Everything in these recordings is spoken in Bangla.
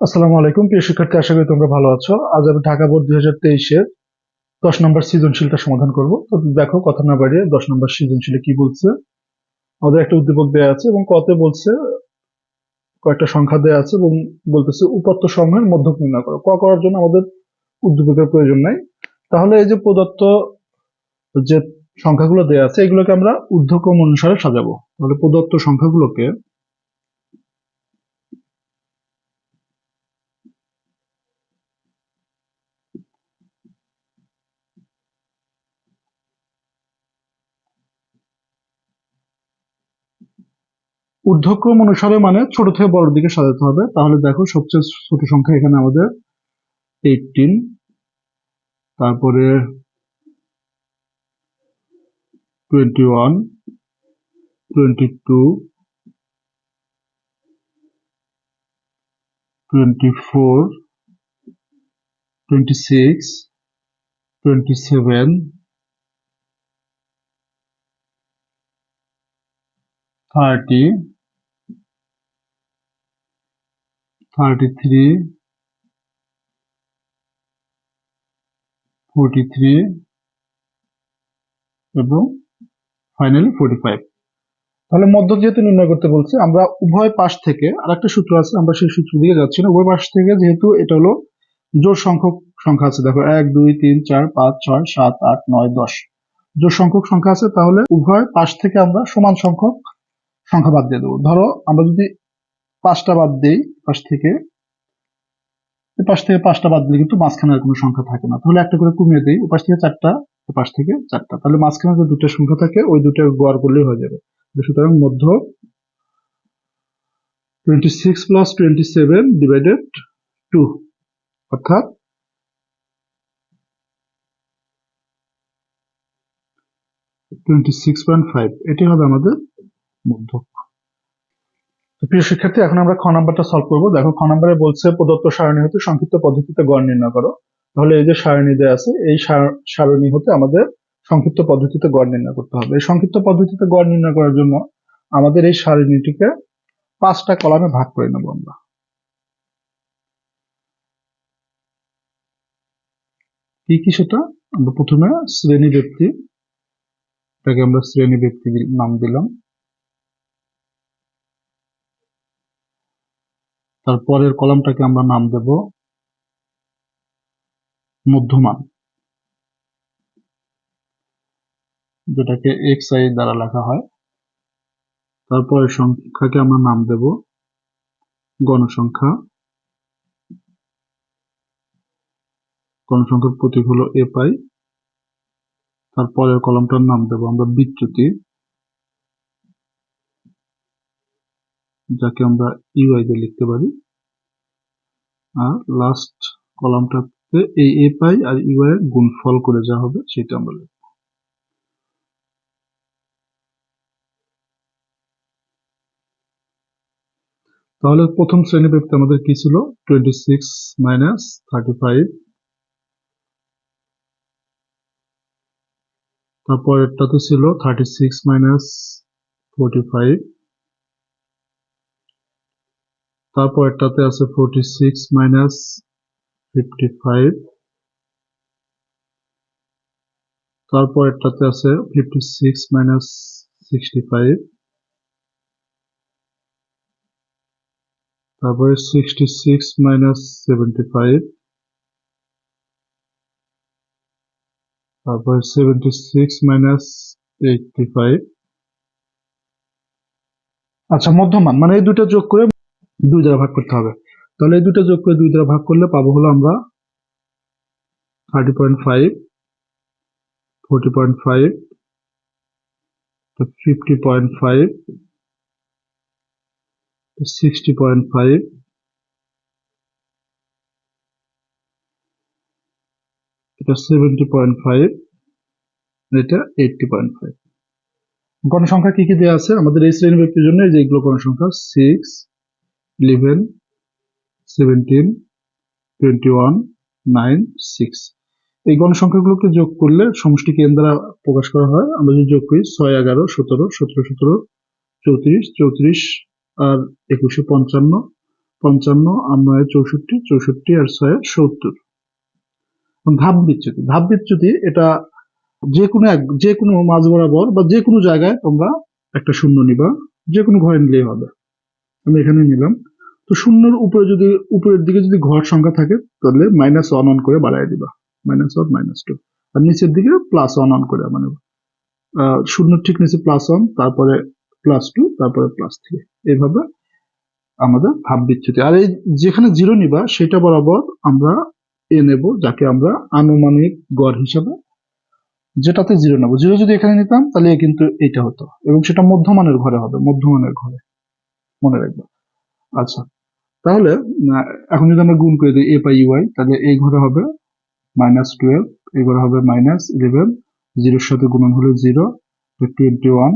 আসসালামু আলাইকুম প্রিয় শিক্ষার্থী, আশা করি তোমরা ভালো আছো। আজ আমি ঢাকা বোর্ড 2023-এর 10 নম্বর সৃজনশীলটা সমাধান করব। তো দেখো, কথা না বাড়িয়ে 10 নম্বর সৃজনশীলে কি বলছে। আমাদের একটা উদ্দীপক দেওয়া আছে এবং কতে বলছে কয়েকটা সংখ্যা দেওয়া আছে এবং বলতেছে উপাত্ত সমূহের মধ্যক নির্ণয় করো। করার জন্য আমাদের উদ্দীপকের প্রয়োজন নাই। তাহলে এই যে প্রদত্ত যে সংখ্যাগুলো দেওয়া আছে এগুলোকে আমরা ঊর্ধ্বক্রম অনুসারে সাজাবো। তাহলে প্রদত্ত সংখ্যাগুলোকে ঊর্ধ্বক্রম অনুসারে মানে ছোট থেকে বড় দিকে সাজাতে হবে। তাহলে দেখো, সবচেয়ে ছোট সংখ্যা এখানে আমাদের 18, তারপরে 21, 22, 24, 26, 27, 30, 33, 43 এবং ফাইনালি 45। তাহলে মধ্যক যেহেতু নির্ণয় করতে বলছে, আমরা উভয় পাশ থেকে, আর একটা সূত্র আছে, আমরা সেই সূত্র দিয়ে যাচ্ছি না। উভয় পাশ থেকে, যেহেতু এটা হলো জোড় সংখ্যক সংখ্যা আছে, দেখো 1, 2, 3, 4, 5, 6, 7, 8, 9, 10 জোড় সংখ্যক সংখ্যা আছে। তাহলে উভয় পাশ থেকে আমরা সমান সংখ্যক সংখ্যা বাদ দিয়ে দেবো। ধরো আমরা যদি 5টা বাদ দিই পাশ থেকে, পাশ থেকে 5টা বাদ দিলে কিন্তু মাঝখানে আর কোনো সংখ্যা থাকে না। তাহলে একটা করে কমিয়ে দিই, ওপাশ থেকে 4টা, ওপাশ থেকে 4টা, তাহলে মাঝখানে যে দুটো সংখ্যা থাকে ওই দুটো গড় করলেই হয়ে যাবে। সুতরাং মধ্য 26 প্লাস 27 ডিভাইডেড 2, অর্থাৎ 26.5, এটি হবে আমাদের মধ্যক। প্রিয় শিক্ষার্থী, এখন আমরা খ নাম্বারটা সলভ করবো। দেখো, খ নাম্বারে বলছে প্রদত্ত সারণী হতে সংক্ষিপ্ত পদ্ধতিতে গড় নির্ণয় করো। তাহলে এই যে সারণী দেওয়া আছে, এই সারণী হতে আমাদের সংক্ষিপ্ত পদ্ধতিতে গড় নির্ণয় করতে হবে। এই সংক্ষিপ্ত পদ্ধতিতে গড় নির্ণয় করার জন্য আমাদের এই সারণীটিকে 5টা কলামে ভাগ করে নেব আমরা। কি কি সেটা? আমরা প্রথমে শ্রেণী ব্যক্তি, এটাকে আমরা শ্রেণী ব্যক্তি নাম দিলাম। তারপরের কলামটাকে আমরা নাম দেব মধ্যমান, যেটাকে xi দ্বারা লেখা হয়। তারপরের সংখ্যাকে আমরা নাম দেব গণসংখ্যা, গণসংখ্যার প্রতীক হলো এপাই। তারপরের কলামটার নাম দেব আমরা বিচ্যুতি, যাকে আমরা ইউআই দিয়ে লিখতে পারি। আর লাস্ট কলামটাতে এই এপাই আর ইউআই এর গুণফল করে যা হবে সেটা আমরা লিখব। তাহলে প্রথম শ্রেণী ব্যক্তি আমাদের কি ছিল? 26 মাইনাস 35, তারপরেরটাতে ছিল 36 মাইনাস 45, তারপরেরটাতে আছে 46 মাইনাস 55, তারপরেরটাতে আছে 56 মাইনাস 65, তারপরে 66 মাইনাস 75, তারপরে 76 মাইনাস 85। আচ্ছা, মধ্যমান মানে এই দুটো যোগ করে 2 দ্বারা ভাগ করতে হবে। তাহলে এই দুটো যোগ করে 2 দ্বারা ভাগ করলে পাবো হলো আমরা 30.5, 40.5, 50.5, 60.5, এটা 70.5, এটা 80.5। গণসংখ্যা কি কি দেওয়া আছে আমাদের এই শ্রেণী ব্যক্তির জন্য? এই যে এগুলো গণসংখ্যা 6, 11, 17, 21, 9, 6। এই গণসংখ্যাগুলোকে যোগ করলে সমষ্টিকে n দ্বারা প্রকাশ করা হয়। আমরা যদি যোগ করি 6, 11, 17, 17, 17, 34, 34 আর 21, 55, 55, আর 9 64, 64 আর 6 70। ধাপ বিচ্যুতি এটা যে কোনো মাঝ বরাবর বা যে কোনো জায়গায় তোমরা একটা শূন্য নিবা, যে কোনো ঘরে নিলেই হবে। আমি এখানে নিলাম। তো শূন্যর উপরে যদি উপরের দিকে যদি ঘর সংখ্যা থাকে তাহলে -1 অন করে বাড়ায় দিবা, -1 -2, আর নিচের দিকে +1 অন করে, মানে শূন্যর ঠিক নিচে +1, তারপরে +2, তারপরে +3, এইভাবে আমাদের ধাপ বিচ্যুতি। আর এই যেখানে 0 নিবা সেটা বরাবর আমরা এ নেব, যাকে আমরা আনুমানিক গড় হিসাবে, যেটাতে 0 নেব। 0 যদি এখানে নিতাম তাহলে কিন্তু এটা হতো, এবং সেটা মধ্যমানের ঘরে হবে, মধ্যমানের ঘরে, মনে রাখবা। আচ্ছা, তাহলে এখন যদি আমরা গুণ করে দিই a পাই ইউআই, তাহলে এই ঘরে হবে -12, এই ঘরে হবে -11, 0-এর সাথে গুণন হলে 0, 21,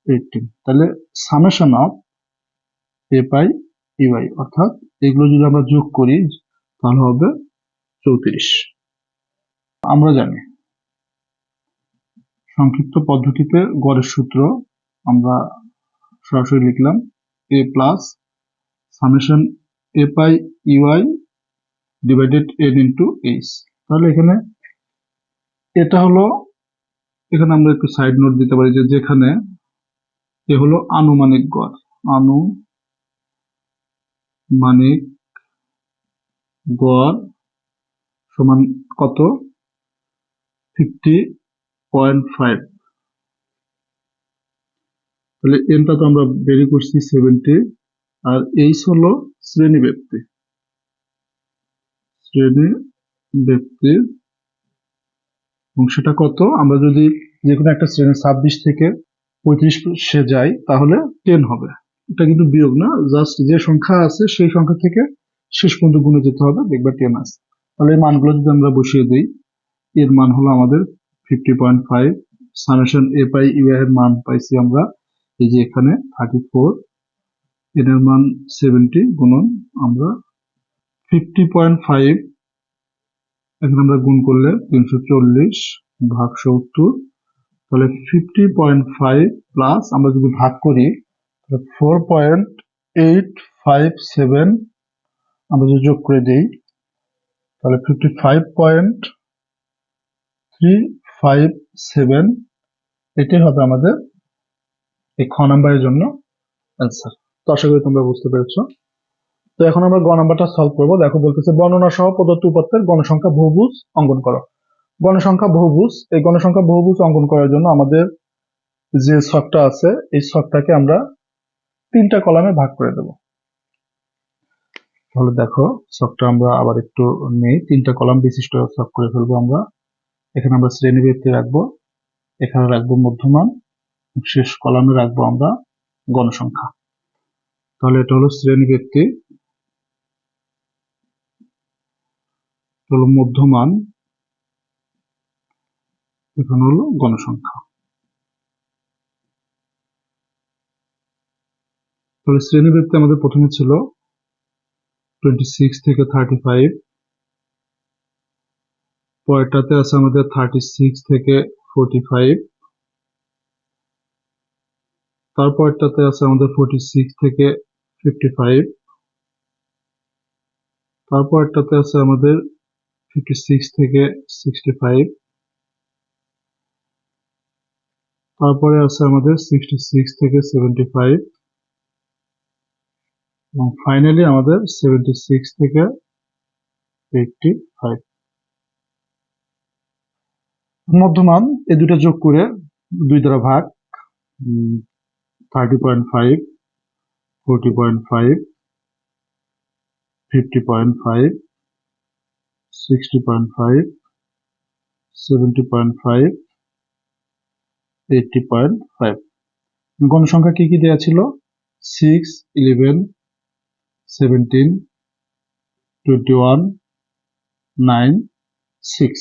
18, তাহলে summation of a pi u i, অর্থাৎ এগুলো যদি আমরা যোগ করি তাহলে হবে 34। আমরা জানি সংক্ষিপ্ত পদ্ধতিতে গড়ের সূত্র আমরা সরাসরি লিখলাম a plus summation a pi u i divided n into h. তাহলে এখানে এটা হলো, এখানে আমরা একটু সাইড নোট দিতে পারি যে যেখানে এ হলো আনুমানিক গড়, আনুমানিক গড় সমান কত, 50.5। তাহলে এনটা তো আমরা বেরি করছি 70, আর এইচ হলো শ্রেণী ব্যক্তি, এবং সেটা কত, আমরা যদি যে কোনো একটা শ্রেণী 26 থেকে 35 যাই তাহলে 10 হবে। এটা কিন্তু বিয়োগ না, জাস্ট যে সংখ্যা আছে সেই সংখ্যা থেকে শেষ পর্যন্ত গুণে যেতে হবে, দেখবা 10 আছে। তাহলে এই মানগুলো যদি আমরা বসিয়ে দিই, এর মান হলো আমাদের 50.5, সামেশন a পাই ইউআই এর মান পাইছি আমরা এই যে এখানে 34, এর মান 70, গুণন আমরা 50.5, এখানে আমরা গুণ করলে 340 ভাগ 70, তাহলে 50.5 প্লাস আমরা যদি ভাগ করি 4.857, আমরা যদি যোগ করে দিই তাহলে 55.357, এটাই হবে আমাদের এই খ নাম্বারের জন্য অ্যান্সার। তো আশা করি তোমরা বুঝতে পেরেছো। তো এখন আমরা গ নাম্বারটা সলভ করবো। দেখো বলতেছে বর্ণনা সহ প্রদত্ত উপাত্তের গণসংখ্যা বহুভুজ অঙ্কন করো। গণসংখ্যা বহুভুজ, এই গণসংখ্যা বহুভুজ অঙ্কন করার জন্য আমাদের যে ছকটা আছে এই ছকটাকে আমরা 3টা কলামে ভাগ করে দেব। তাহলে দেখো ছকটা আমরা আবার একটু নেই, 3টা কলাম বিশিষ্ট ছক করে ফেলবো আমরা। এখানে আমরা শ্রেণী ব্যক্তি রাখবো, এখানে রাখবো মধ্যমান, শেষ কলামে রাখবো আমরা গণসংখ্যা। তাহলে এটা হলো শ্রেণী ব্যক্তি, হলো মধ্যমান, এখানে হলো গণসংখ্যা। তাহলে শ্রেণী ব্যক্তি আমাদের প্রথমে ছিল 26 থেকে 35, পরেরটাতে আছে আমাদের 36 থেকে 45, তারপরটাতে আছে আমাদের 46 থেকে 55, তারপরটাতে আছে আমাদের 56 থেকে 65, তারপরে আছে আমাদের 66 থেকে 75, এবং ফাইনালি আমাদের 76 থেকে 85। মধ্যমান এই দুটো যোগ করে 2 দ্বারা ভাগ, 30.5, 40.5, 50.5, 60.5, 70.5, 80.5। গণসংখ্যা কি কি দেওয়া ছিল, 6, 11, 17, 21, 9, 6।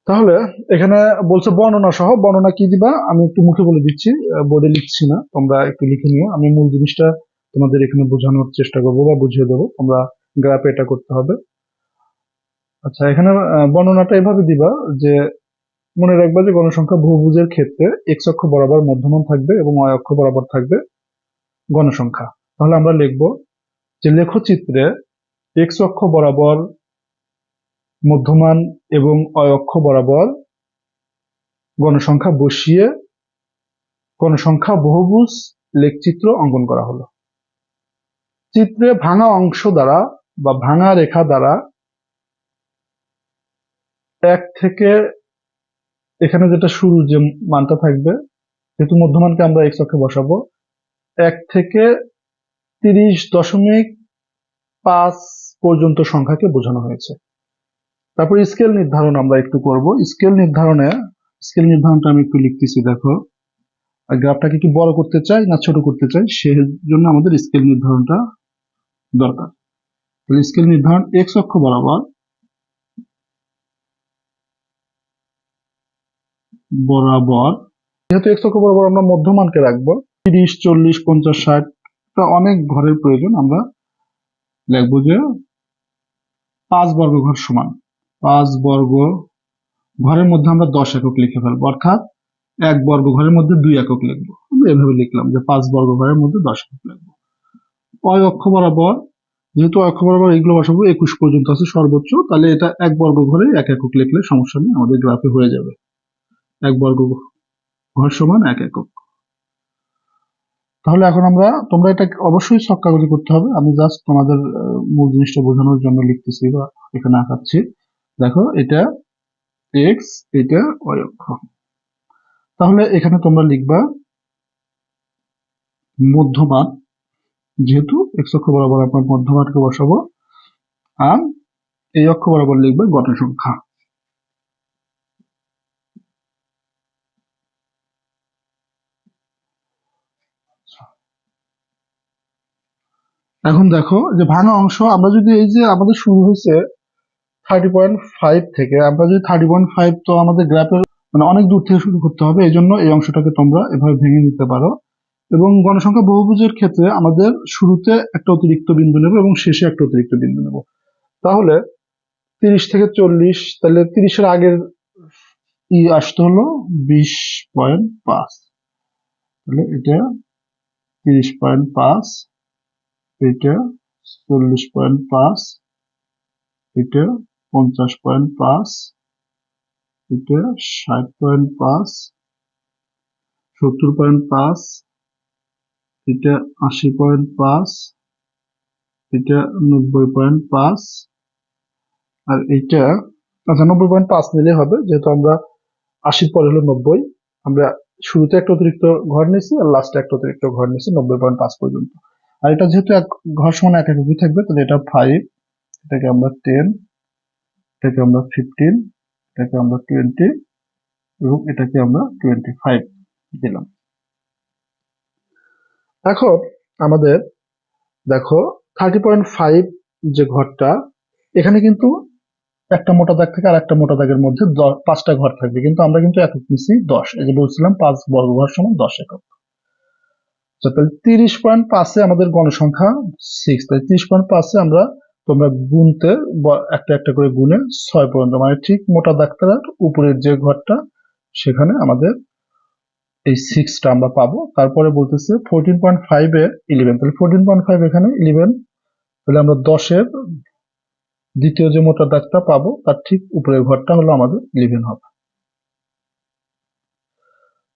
তাহলে এখানে বলছে বর্ণনা সহ, বর্ণনা কি দিবা আমি একটু মুখে বলে দিচ্ছি, বোর্ডে লিখছি না, তোমরা একটু লিখে নিও। আমি মূল জিনিসটা তোমাদের এখানে বোঝানোর চেষ্টা করবো বা বুঝিয়ে দেবো, তোমরা গ্রাফে এটা করতে হবে। আচ্ছা, এখানে বর্ণনাটা এভাবে দিবা যে মনে রাখবা যে গণসংখ্যা বহুভুজের ক্ষেত্রে এক্স অক্ষ বরাবর মধ্যমান থাকবে এবং ওয়াই অক্ষ বরাবর থাকবে গণসংখ্যা। তাহলে আমরা লিখব যে লেখচিত্রে এক্স অক্ষ বরাবর মধ্যমান এবং অয় অক্ষ বরাবর গণসংখ্যা বসিয়ে গণসংখ্যা বহুভুজ লেখচিত্র অঙ্কন করা হলো। চিত্রে ভাঙা অংশ দ্বারা বা ভাঙা রেখা দ্বারা এক থেকে এখানে যেটা শুরু যে মানটা থাকবে, যেহেতু মধ্যমানকে আমরা এক্স অক্ষে বসাবো, 1 থেকে 30.5 পর্যন্ত সংখ্যাকে বোঝানো হয়েছে। তারপর স্কেল নির্ধারণ আমরা একটু করব। স্কেল নির্ধারণটা আমি একটু লিখতেছি, দেখো। আর গ্রাফটাকে কি বড় করতে চাই না ছোট করতে চাই, সেই জন্য আমাদের স্কেল নির্ধারণটা দরকার। তাহলে স্কেল নির্ধারণ এক্স অক্ষ বরাবর যেহেতু এক্স অক্ষ বরাবর আমরা মধ্যমানকে রাখবো, 30, 40, 50, 60 অনেক ঘরের প্রয়োজন, আমরা লিখবো যে 5 বর্গ ঘর সমান 5 বর্গ ঘরের মধ্যে আমরা 10 একক লিখে ফেলবো, অর্থাৎ 1 বর্গ ঘরের মধ্যে 2 একক লিখবো। আমরা এভাবে লিখলাম যে 5 বর্গ ঘরের মধ্যে 10 একক লিখবো। অয় অক্ষ বরাবর, যেহেতু অক্ষ বরাবর এগুলো বসাবো 21 পর্যন্ত আছে সর্বোচ্চ, তাহলে এটা 1 বর্গ ঘরে 1 একক লিখলে সমস্যা নেই, আমাদের গ্রাফে হয়ে যাবে। 1 বর্গ ঘর সমান 1 একক। তাহলে এখন তোমরা এটা অবশ্যই ছক কাগজে করতে হবে, আমি জাস্ট তোমাদের মূল জিনিসটা বোঝানোর জন্য লিখতেছি বা এখানে আঁকাচ্ছি। দেখো, এটা এক্স, এটা ওয়াই অক্ষ। তাহলে এখানে তোমরা লিখবা মধ্যমান, যেহেতু এক্স অক্ষ বরাবর আপনার মধ্যমানকে বসাবো, আর এই অক্ষ বরাবর লিখবে গণসংখ্যা। এখন দেখো যে ভাঙা অংশ, আমরা যদি এই যে আমাদের শুরু হয়েছে 30.5 থেকে, আমরা যদি 30.5, তো আমাদের গ্রাফের মানে অনেক দূর থেকে শুরু করতে হবে, এই জন্য এই অংশটাকে তোমরা এভাবে ভেঙে নিতে পারো। এবং গণসংখ্যা বহুভুজের ক্ষেত্রে আমাদের শুরুতে একটা অতিরিক্ত বিন্দু নেব এবং শেষে একটা অতিরিক্ত বিন্দু নেব। তাহলে 30 থেকে 40, তাহলে 30-এর আগের আসতে হলো 20.5, তাহলে এটা 30.5, এটা 40.5, এটা 50.5, এটা 60.5, 70.5, এটা 80.5, এটা 90.5, আর এটা, আচ্ছা 90.5 নিলে হবে, যেহেতু আমরা 80 পরে হলো 90, আমরা শুরুতে একটা অতিরিক্ত ঘর নিয়েছি আর লাস্টে একটা অতিরিক্ত ঘর নিয়েছি 90.5 পর্যন্ত। আর এটা যেহেতু এক ঘর সমান 1 এককই থাকবে, তাহলে এটা 5, এটাকে আমরা 10, এটাকে আমরা 15, এটাকে আমরা 20 এবং এটাকে আমরা 25 দিলাম। এখন আমাদের দেখো 30.5 যে ঘরটা, এখানে কিন্তু একটা মোটা দাগ থেকে আর একটা মোটা দাগের মধ্যে 5টা ঘর থাকবে, কিন্তু আমরা কিন্তু একক নিচ্ছি 10, এই যে বলছিলাম 5 বর্গ ঘর সমান 10 একক। তাহলে 30.5-এ আমাদের গণসংখ্যা 6, তাই 30.5-এ তোমরা গুনতে একটা একটা করে গুনে 6 পর্যন্ত, মানে ঠিক মোটা দাগটার উপরের যে ঘরটা সেখানে আমাদের এই 6টা আমরা পাবো। তারপরে বলতেছে 14.5-এ 11, তাহলে 14.5 এখানে 11, তাহলে আমরা 10-এর দ্বিতীয় যে মোটা দাগটা পাবো তার ঠিক উপরের ঘরটা হলো আমাদের 11 হবে।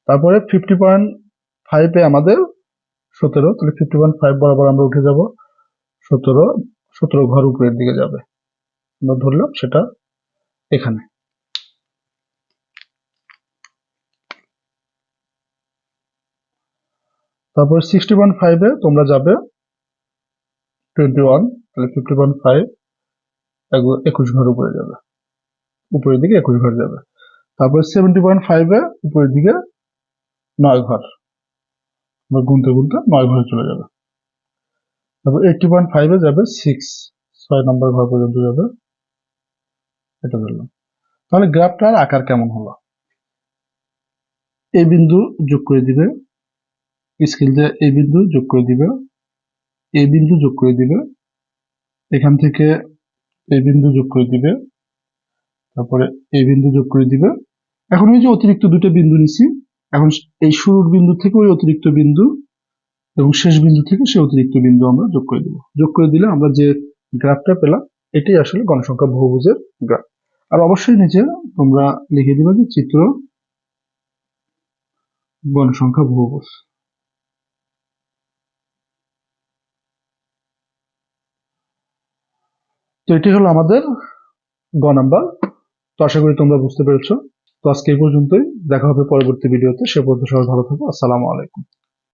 তারপরে 50.5-এ আমাদের 17, তাহলে 50.5 বরাবর আমরা উঠে যাব, 17 ঘর উপরের দিকে যাবে, আমরা ধরলাম সেটা এখানে। তারপর 60.5-এ তোমরা যাবে 21, তাহলে 50.5 21 ঘর উপরে যাবে, উপরের দিকে 21 ঘর যাবে। তারপর 70.5-এ উপরের দিকে 9 ঘর, আমরা গুনতে গুনতে 9 ঘরে চলে যাবে। তারপর 80.5-এ যাবে 6 নম্বর ঘর পর্যন্ত যাবে, এটা ধরলাম। তাহলে গ্রাফটার আকার কেমন হলো? এই বিন্দু যোগ করে দিবে, স্কেল দিয়ে এই বিন্দু যোগ করে দিবে, এই বিন্দু যোগ করে দিবে, এখান থেকে এই বিন্দু যোগ করে দিবে, তারপরে এই বিন্দু যোগ করে দিবে। এখন ওই যে অতিরিক্ত দুটো বিন্দু নিছি, এখন এই শুরুর বিন্দু থেকে ওই অতিরিক্ত বিন্দু এবং শেষ বিন্দু থেকে সে অতিরিক্ত বিন্দু আমরা যোগ করে দেব। যোগ করে দিলে আমরা যে গ্রাফটা পেলাম এটাই আসলে গণসংখ্যা বহুভুজের গ্রাফ। আর অবশ্যই নিচে তোমরা লিখে দিবে যে চিত্র গণসংখ্যা বহুভুজ। তো এটি হলো আমাদের গ নাম্বার। তো আশা করি তোমরা বুঝতে পেরেছো। তো আজকে এই পর্যন্তই, দেখা হবে পরবর্তী ভিডিওতে। সে পর্যন্ত সবাই ভালো থাকো। আসসালামু আলাইকুম।